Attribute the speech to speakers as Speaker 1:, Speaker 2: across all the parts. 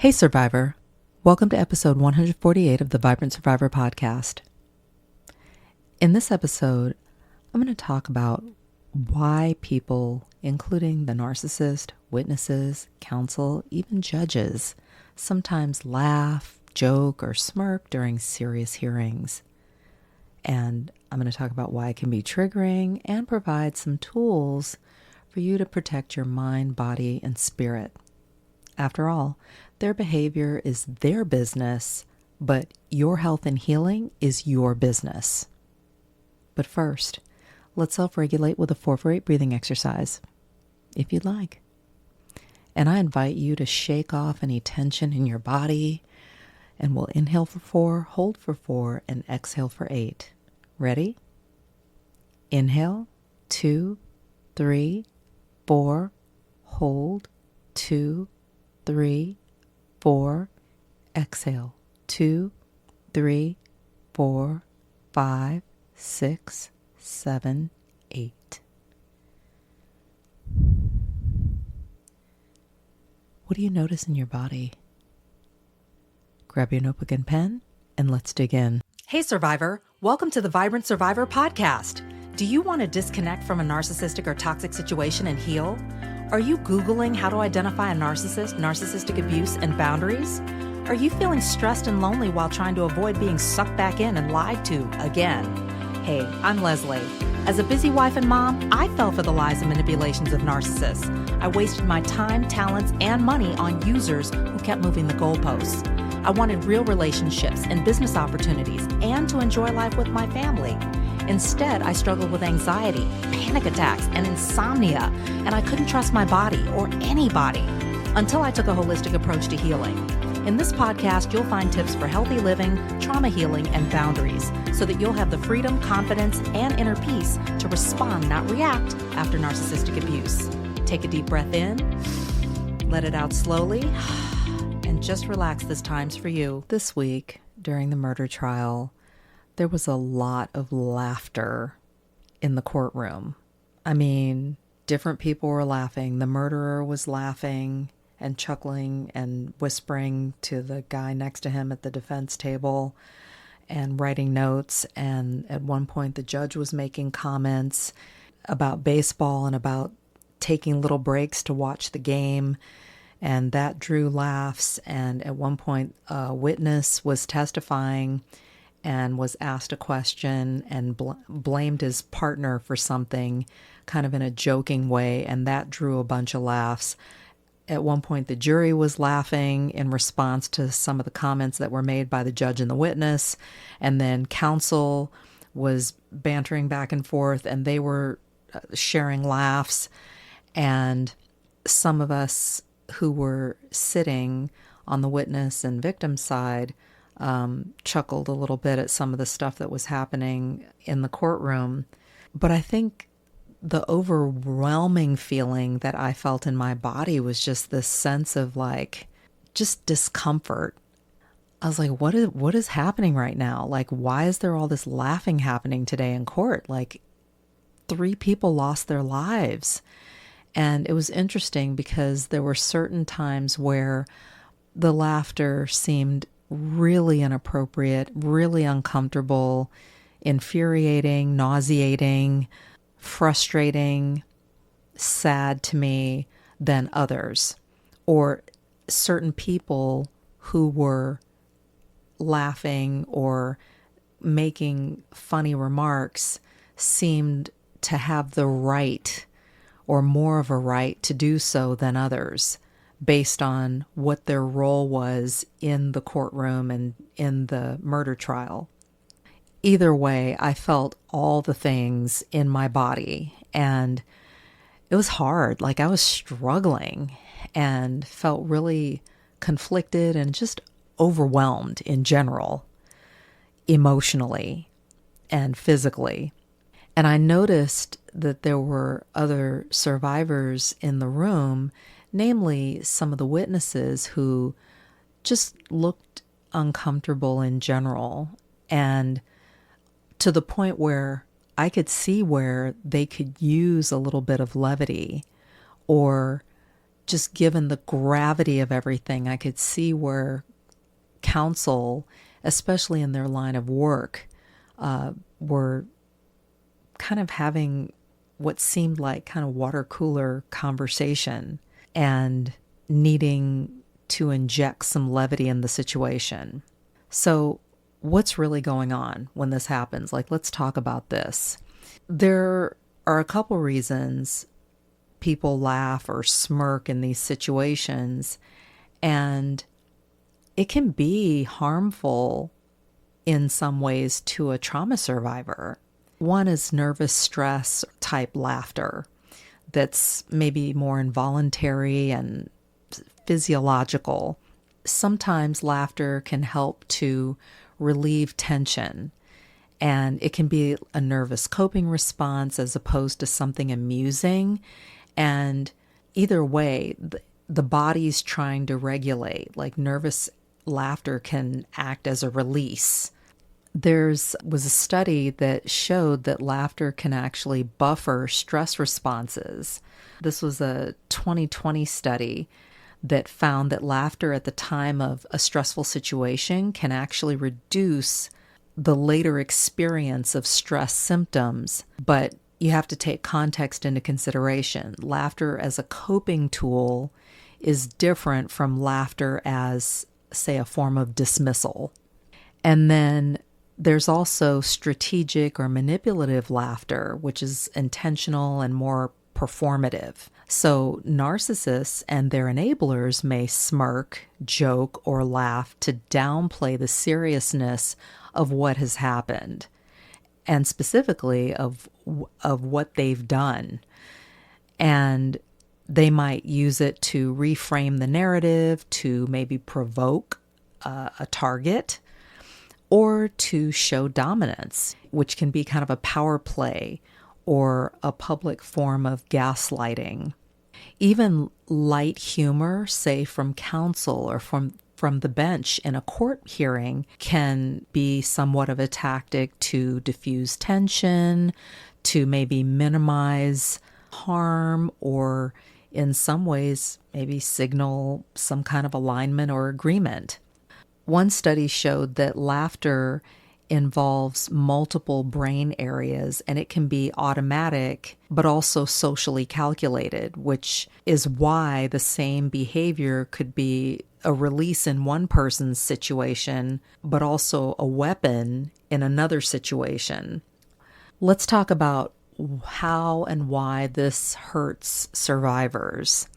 Speaker 1: Hey Survivor, welcome to episode 148 of the Vibrant Survivor podcast. In this episode, I'm going to talk about why people, including the narcissist, witnesses, counsel, even judges, sometimes laugh, joke, or smirk during serious hearings. And I'm going to talk about why it can be triggering and provide some tools for you to protect your mind, body, and spirit. After all, their behavior is their business, but your health and healing is your business. But first, let's self-regulate with a 4-for-8 breathing exercise, if you'd like. And I invite you to shake off any tension in your body, and we'll inhale for 4, hold for 4, and exhale for 8. Ready? Inhale, 2, 3, 4, hold, 2, 3, 4, exhale, 2, 3, 4, 5, 6, 7, 8. What do you notice in your body? Grab your notebook and pen, and let's dig in. Hey Survivor, welcome to the Vibrant Survivor podcast. Do you want to disconnect from a narcissistic or toxic situation and heal? Are you Googling how to identify a narcissist, narcissistic abuse, and boundaries? Are you feeling stressed and lonely while trying to avoid being sucked back in and lied to again? Hey, I'm Lesley. As a busy wife and mom, I fell for the lies and manipulations of narcissists. I wasted my time, talents, and money on users who kept moving the goalposts. I wanted real relationships and business opportunities and to enjoy life with my family. Instead, I struggled with anxiety, panic attacks, and insomnia, and I couldn't trust my body or anybody until I took a holistic approach to healing. In this podcast, you'll find tips for healthy living, trauma healing, and boundaries so that you'll have the freedom, confidence, and inner peace to respond, not react, after narcissistic abuse. Take a deep breath in, let it out slowly, and just relax. This time's for you. This week, during the murder trial, there was a lot of laughter in the courtroom. I mean, different people were laughing. The murderer was laughing and chuckling and whispering to the guy next to him at the defense table and writing notes. And at one point, the judge was making comments about baseball and about taking little breaks to watch the game. And that drew laughs. And at one point, a witness was testifying and was asked a question and blamed his partner for something kind of in a joking way, and that drew a bunch of laughs. At one point, the jury was laughing in response to some of the comments that were made by the judge and the witness, and then counsel was bantering back and forth, and they were sharing laughs, and some of us who were sitting on the witness and victim side chuckled a little bit at some of the stuff that was happening in the courtroom. But I think the overwhelming feeling that I felt in my body was just this sense of just discomfort. I was like, what is happening right now? Why is there all this laughing happening today in court? 3 people lost their lives. And it was interesting because there were certain times where the laughter seemed really inappropriate, really uncomfortable, infuriating, nauseating, frustrating, sad to me than others. Or certain people who were laughing or making funny remarks seemed to have the right or more of a right to do so than others, based on what their role was in the courtroom and in the murder trial. Either way, I felt all the things in my body, and it was hard. I was struggling and felt really conflicted and just overwhelmed in general, emotionally and physically. And I noticed that there were other survivors in the room, namely some of the witnesses who just looked uncomfortable in general, and to the point where I could see where they could use a little bit of levity or just given the gravity of everything, I could see where counsel, especially in their line of work, were kind of having what seemed like kind of water cooler conversation and needing to inject some levity in the situation. So what's really going on when this happens? Like, let's talk about this. There are a couple reasons people laugh or smirk in these situations, and it can be harmful in some ways to a trauma survivor. One is nervous stress type laughter that's maybe more involuntary and physiological. Sometimes laughter can help to relieve tension, and it can be a nervous coping response as opposed to something amusing. And either way, the body's trying to regulate. Like, nervous laughter can act as a release. Was a study that showed that laughter can actually buffer stress responses. This was a 2020 study that found that laughter at the time of a stressful situation can actually reduce the later experience of stress symptoms. But you have to take context into consideration. Laughter as a coping tool is different from laughter as, say, a form of dismissal. And then there's also strategic or manipulative laughter, which is intentional and more performative. So narcissists and their enablers may smirk, joke, or laugh to downplay the seriousness of what has happened, and specifically of what they've done. And they might use it to reframe the narrative, to maybe provoke a target, or to show dominance, which can be kind of a power play or a public form of gaslighting. Even light humor, say from counsel or from the bench in a court hearing, can be somewhat of a tactic to diffuse tension, to maybe minimize harm, or in some ways maybe signal some kind of alignment or agreement. One study showed that laughter involves multiple brain areas, and it can be automatic but also socially calculated, which is why the same behavior could be a release in one person's situation but also a weapon in another situation. Let's talk about how and why this hurts survivors.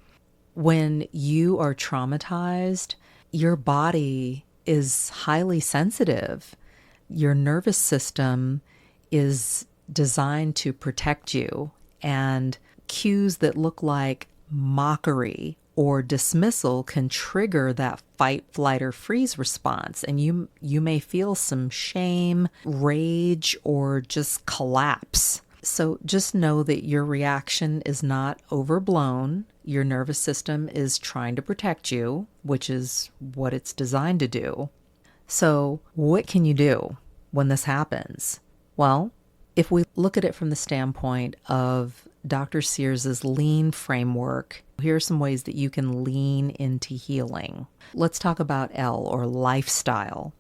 Speaker 1: When you are traumatized, your body is highly sensitive. Your nervous system is designed to protect you, and cues that look like mockery or dismissal can trigger that fight, flight, or freeze response. And you may feel some shame, rage, or just collapse. So just know that your reaction is not overblown. Your nervous system is trying to protect you, which is what it's designed to do. So what can you do when this happens? Well, if we look at it from the standpoint of Dr. Sears's lean framework, here are some ways that you can lean into healing. Let's talk about L, or lifestyle.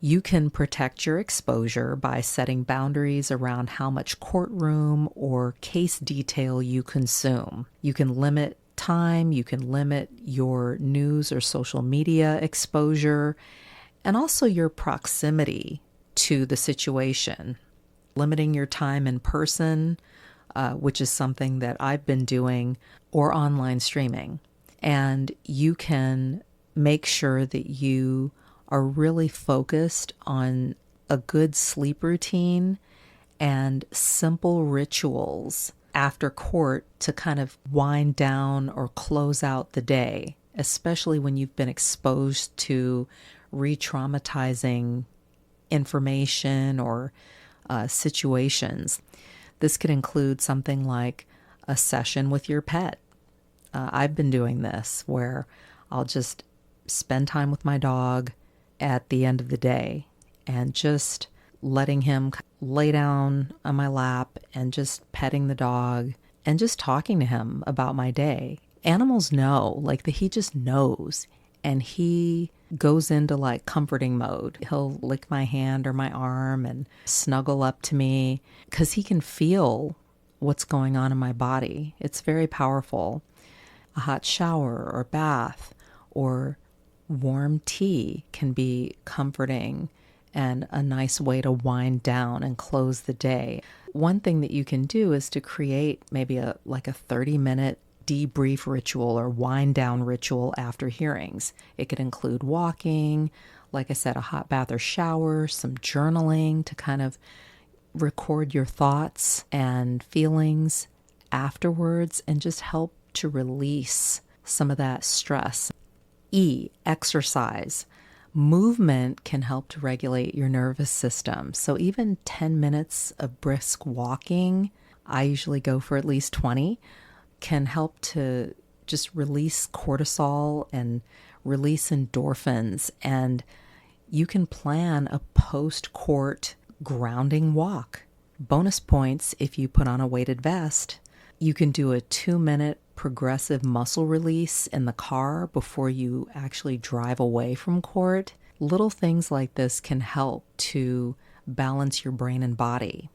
Speaker 1: You can protect your exposure by setting boundaries around how much courtroom or case detail you consume. You can limit time, you can limit your news or social media exposure, and also your proximity to the situation. Limiting your time in person, which is something that I've been doing, or online streaming. And you can make sure that you are really focused on a good sleep routine and simple rituals after court to kind of wind down or close out the day, especially when you've been exposed to re-traumatizing information or situations. This could include something like a session with your pet. I've been doing this where I'll just spend time with my dog at the end of the day and just letting him lay down on my lap and just petting the dog and just talking to him about my day. Animals know, he just knows. And he goes into comforting mode. He'll lick my hand or my arm and snuggle up to me because he can feel what's going on in my body. It's very powerful. A hot shower or bath or warm tea can be comforting and a nice way to wind down and close the day. One thing that you can do is to create maybe a 30-minute debrief ritual or wind down ritual after hearings. It could include walking, like I said, a hot bath or shower, some journaling to kind of record your thoughts and feelings afterwards and just help to release some of that stress. Exercise. Movement can help to regulate your nervous system. So even 10 minutes of brisk walking, I usually go for at least 20, can help to just release cortisol and release endorphins. And you can plan a post-court grounding walk. Bonus points if you put on a weighted vest. You can do a 2-minute progressive muscle release in the car before you actually drive away from court. Little things like this can help to balance your brain and body.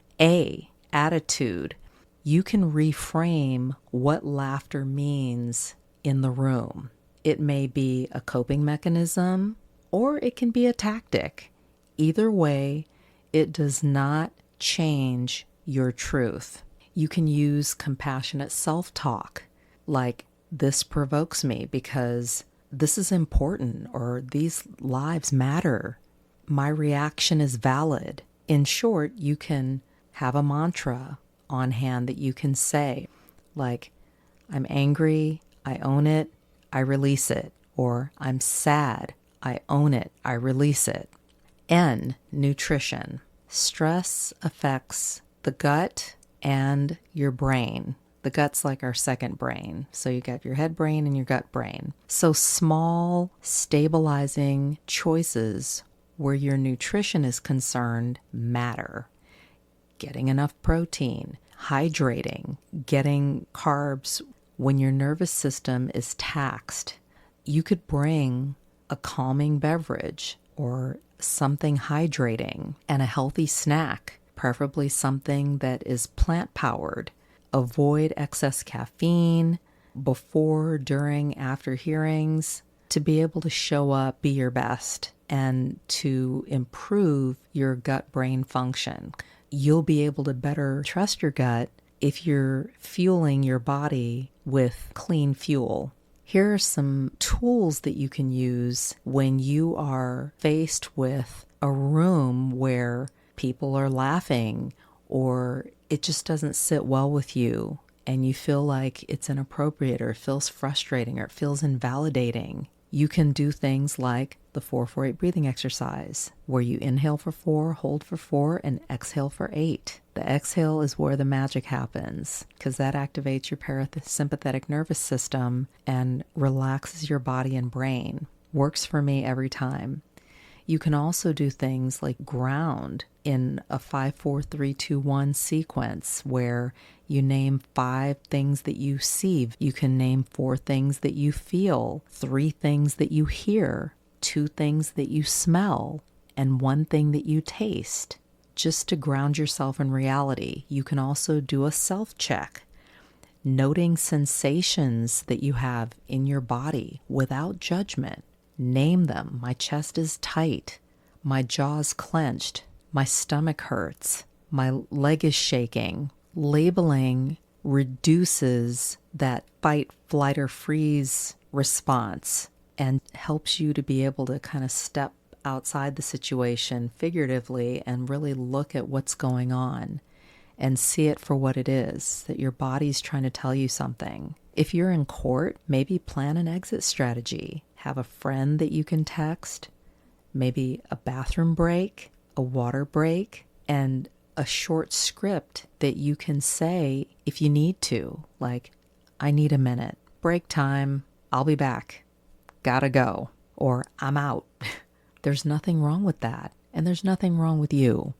Speaker 1: Attitude. You can reframe what laughter means in the room. It may be a coping mechanism or it can be a tactic. Either way, it does not change your truth. You can use compassionate self-talk, like this provokes me because this is important or these lives matter. My reaction is valid. In short, you can have a mantra on hand that you can say, like, I'm angry, I own it, I release it. Or I'm sad, I own it, I release it. Nutrition. Stress affects the gut and your brain. The gut's like our second brain. So you got your head brain and your gut brain. So small, stabilizing choices where your nutrition is concerned matter. Getting enough protein, hydrating, getting carbs when your nervous system is taxed. You could bring a calming beverage or something hydrating and a healthy snack, preferably something that is plant-powered. Avoid excess caffeine before, during, after hearings to be able to show up, be your best, and to improve your gut-brain function. You'll be able to better trust your gut if you're fueling your body with clean fuel. Here are some tools that you can use when you are faced with a room where people are laughing or it just doesn't sit well with you and you feel like it's inappropriate or it feels frustrating or it feels invalidating. You can do things like the 4-4-8 breathing exercise, where you inhale for 4, hold for 4, and exhale for 8. The exhale is where the magic happens because that activates your parasympathetic nervous system and relaxes your body and brain. Works for me every time. You can also do things like ground in a 5-4-3-2-1 sequence where you name 5 things that you see. You can name 4 things that you feel, 3 things that you hear, 2 things that you smell, and 1 thing that you taste, just to ground yourself in reality. You can also do a self-check, noting sensations that you have in your body without judgment. Name them. My chest is tight. My jaw's clenched. My stomach hurts. My leg is shaking. Labeling reduces that fight, flight, or freeze response and helps you to be able to kind of step outside the situation figuratively and really look at what's going on and see it for what it is, that your body's trying to tell you something. If you're in court, maybe plan an exit strategy. Have a friend that you can text, maybe a bathroom break, a water break, and a short script that you can say if you need to, like, I need a minute, break time, I'll be back, gotta go, or I'm out. There's nothing wrong with that, and there's nothing wrong with you.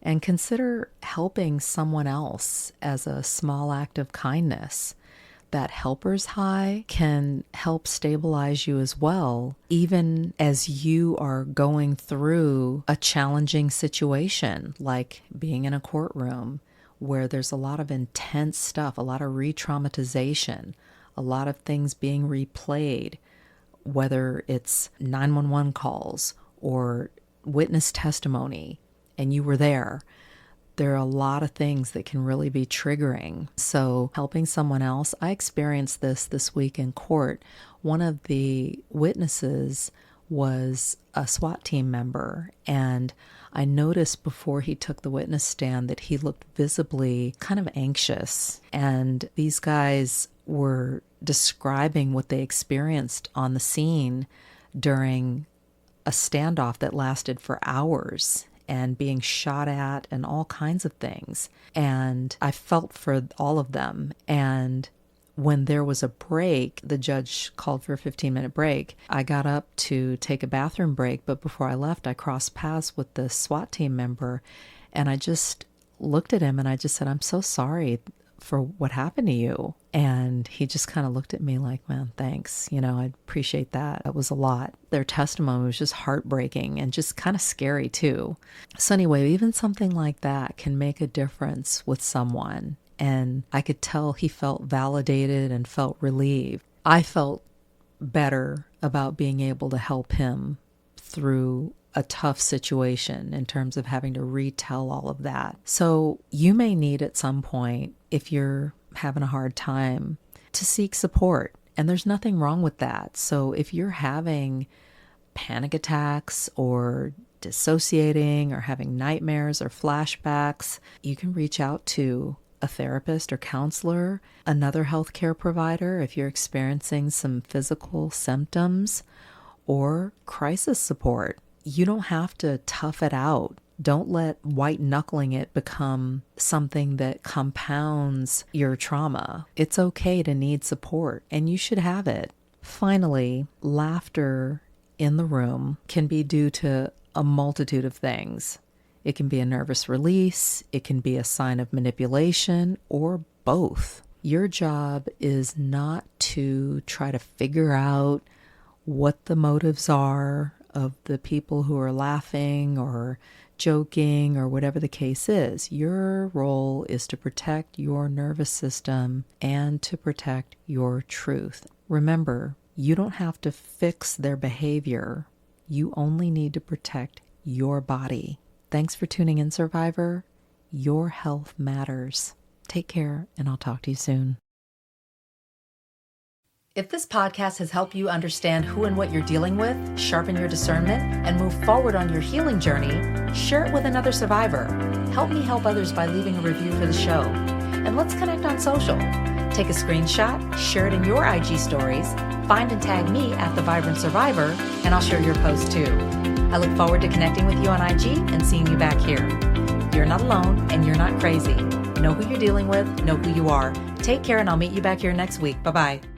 Speaker 1: And consider helping someone else as a small act of kindness. that helper's high can help stabilize you as well, even as you are going through a challenging situation, like being in a courtroom where there's a lot of intense stuff, a lot of re-traumatization, a lot of things being replayed, whether it's 911 calls or witness testimony, and you were there. There are a lot of things that can really be triggering. So helping someone else, I experienced this week in court. One of the witnesses was a SWAT team member, and I noticed before he took the witness stand that he looked visibly kind of anxious. And these guys were describing what they experienced on the scene during a standoff that lasted for hours and being shot at and all kinds of things. And I felt for all of them. And when there was a break, the judge called for a 15-minute break. I got up to take a bathroom break, but before I left, I crossed paths with the SWAT team member, and I just looked at him and I just said, "I'm so sorry for what happened to you." And he just kind of looked at me like, "Man, thanks. I appreciate that. That was a lot." Their testimony was just heartbreaking and just kind of scary too. So anyway, even something like that can make a difference with someone. And I could tell he felt validated and felt relieved. I felt better about being able to help him through a tough situation in terms of having to retell all of that. So you may need at some point, if you're having a hard time, to seek support. And there's nothing wrong with that. So if you're having panic attacks or dissociating or having nightmares or flashbacks, you can reach out to a therapist or counselor, another healthcare provider if you're experiencing some physical symptoms, or crisis support. You don't have to tough it out. Don't let white knuckling it become something that compounds your trauma. It's okay to need support, and you should have it. Finally, laughter in the room can be due to a multitude of things. It can be a nervous release, it can be a sign of manipulation, or both. Your job is not to try to figure out what the motives are of the people who are laughing or joking or whatever the case is. Your role is to protect your nervous system and to protect your truth. Remember, you don't have to fix their behavior. You only need to protect your body. Thanks for tuning in, Survivor. Your health matters. Take care, and I'll talk to you soon. If this podcast has helped you understand who and what you're dealing with, sharpen your discernment, and move forward on your healing journey, share it with another survivor. Help me help others by leaving a review for the show. And let's connect on social. Take a screenshot, share it in your IG stories, find and tag me at The Vibrant Survivor, and I'll share your post too. I look forward to connecting with you on IG and seeing you back here. You're not alone and you're not crazy. Know who you're dealing with, know who you are. Take care, and I'll meet you back here next week. Bye-bye.